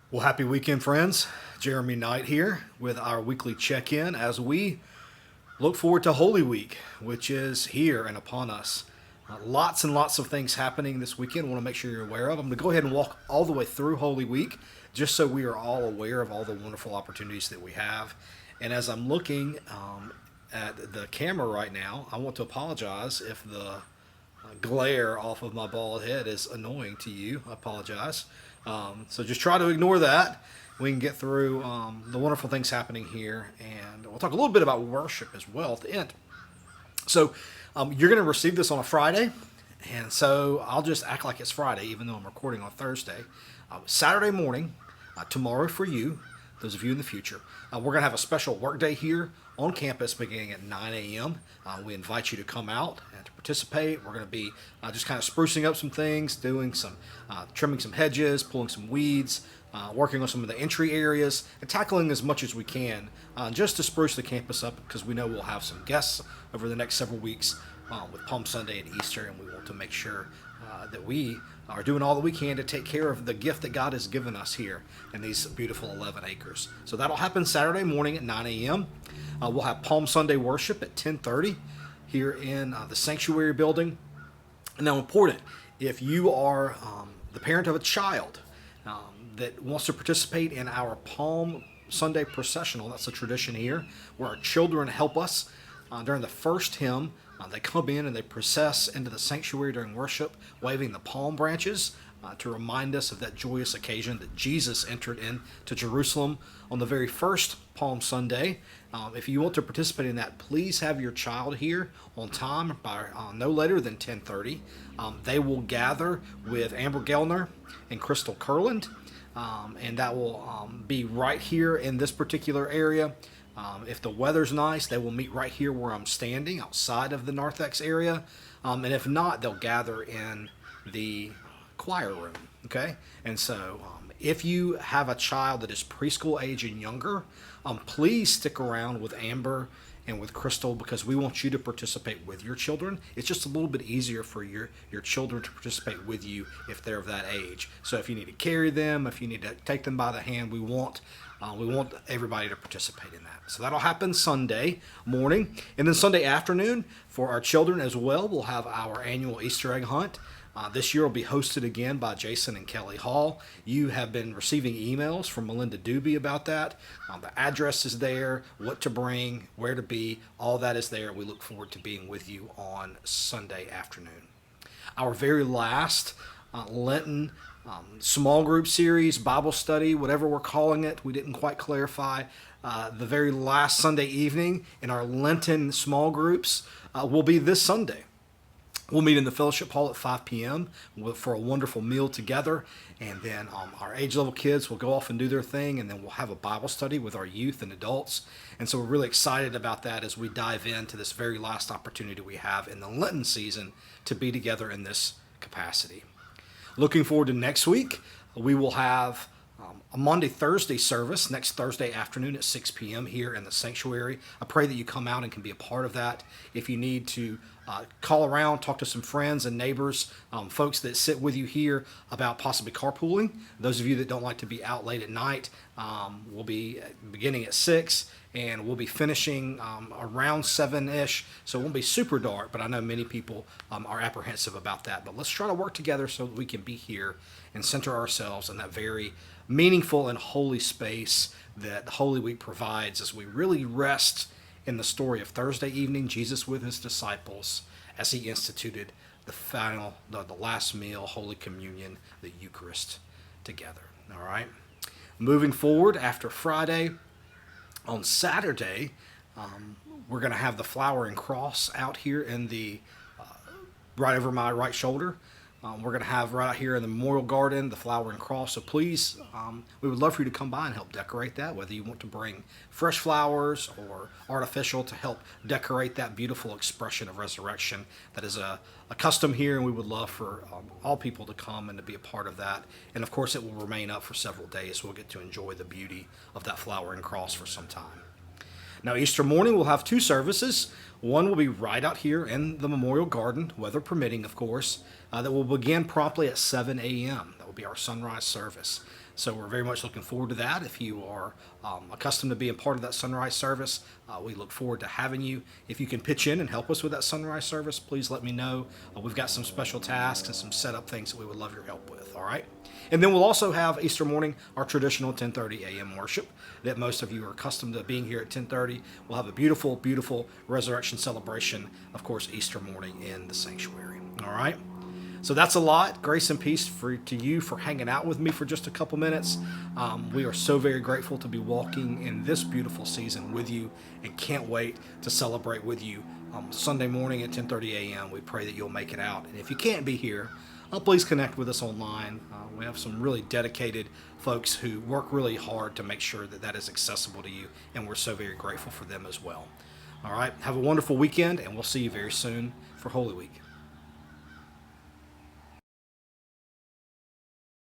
Well, happy weekend, friends. Jeremy Knight here with our weekly check in as we look forward to Holy Week, which is here and upon us. Lots and lots of things happening this weekend. I want to make sure you're aware of. I'm going to go ahead and walk all the way through Holy Week just so we are all aware of all the wonderful opportunities that we have. And as I'm looking at the camera right now, I want to apologize if the glare off of my bald head is annoying to you. I apologize. So just try to ignore that. We can get through the wonderful things happening here, and we'll talk a little bit about worship as well at the end. So you're going to receive this on a Friday, and so I'll just act like it's Friday, even though I'm recording on Thursday. Saturday morning, tomorrow for you, those of you in the future, we're going to have a special work day here on campus beginning at 9 a.m. We invite you to come out and to participate. We're going to be just kind of sprucing up some things, doing some trimming some hedges, pulling some weeds, working on some of the entry areas, and tackling as much as we can just to spruce the campus up because we know we'll have some guests over the next several weeks with Palm Sunday and Easter, and we want to make sure that we are doing all that we can to take care of the gift that God has given us here in these beautiful 11 acres. So that'll happen Saturday morning at 9 a.m. We'll have Palm Sunday worship at 10:30 here in the sanctuary building. And now important, if you are the parent of a child that wants to participate in our Palm Sunday processional, that's a tradition here, where our children help us during the first hymn. They come in and they process into the sanctuary during worship, waving the palm branches to remind us of that joyous occasion that Jesus entered into Jerusalem on the very first Palm Sunday. If you want to participate in that, please have your child here on time by no later than 10:30. They will gather with Amber Gellner and Crystal Kurland, and that will be right here in this particular area. If the weather's nice, they will meet right here where I'm standing outside of the Narthex area. And if not, they'll gather in the choir room. Okay? And so if you have a child that is preschool age and younger, please stick around with Amber and with Crystal because we want you to participate with your children. It's just a little bit easier for your children to participate with you if they're of that age. So if you need to carry them, if you need to take them by the hand, we want everybody to participate in that. So that'll happen Sunday morning. And then Sunday afternoon for our children as well, we'll have our annual Easter egg hunt. This year will be hosted again by Jason and Kelly Hall. You have been receiving emails from Melinda Doobie about that. The address is there, what to bring, where to be, all that is there. We look forward to being with you on Sunday afternoon. Our very last Lenten small group series, Bible study, whatever we're calling it, we didn't quite clarify. The very last Sunday evening in our Lenten small groups will be this Sunday. We'll meet in the fellowship hall at 5 p.m. for a wonderful meal together, and then our age level kids will go off and do their thing, and then we'll have a Bible study with our youth and adults. And so we're really excited about that as we dive into this very last opportunity we have in the Lenten season to be together in this capacity. Looking forward to next week. We will have a Monday-Thursday service next Thursday afternoon at 6 p.m. here in the sanctuary. I pray that you come out and can be a part of that. If you need to call around, talk to some friends and neighbors, folks that sit with you here about possibly carpooling. Those of you that don't like to be out late at night, we'll be beginning at 6 and we'll be finishing around 7-ish, so it won't be super dark, but I know many people are apprehensive about that. But let's try to work together so that we can be here and center ourselves in that very meaningful and holy space that Holy Week provides as we really rest in the story of Thursday evening, Jesus with his disciples as he instituted the last meal, Holy Communion, the Eucharist together. All right. Moving forward after Friday, on Saturday, we're going to have the flower and cross out here in the right over my right shoulder. We're going to have right out here in the Memorial Garden the flower and cross. So please, we would love for you to come by and help decorate that, whether you want to bring fresh flowers or artificial to help decorate that beautiful expression of resurrection that is a custom here, and we would love for all people to come and to be a part of that. And of course, it will remain up for several days, so we'll get to enjoy the beauty of that flower and cross for some time. Now, Easter morning, we'll have two services. One will be right out here in the Memorial Garden, weather permitting, of course, that will begin promptly at 7 a.m. That will be our sunrise service. So we're very much looking forward to that. If you are accustomed to being part of that sunrise service, we look forward to having you. If you can pitch in and help us with that sunrise service, please let me know. We've got some special tasks and some setup things that we would love your help with, all right? And then we'll also have Easter morning, our traditional 10:30 a.m. worship that most of you are accustomed to being here at 10:30. We'll have a beautiful, beautiful resurrection celebration, of course, Easter morning in the sanctuary, all right? So that's a lot. Grace and peace to you for hanging out with me for just a couple minutes. We are so very grateful to be walking in this beautiful season with you and can't wait to celebrate with you Sunday morning at 10:30 a.m. We pray that you'll make it out. And if you can't be here, please connect with us online. We have some really dedicated folks who work really hard to make sure that that is accessible to you, and we're so very grateful for them as well. All right, have a wonderful weekend, and we'll see you very soon for Holy Week.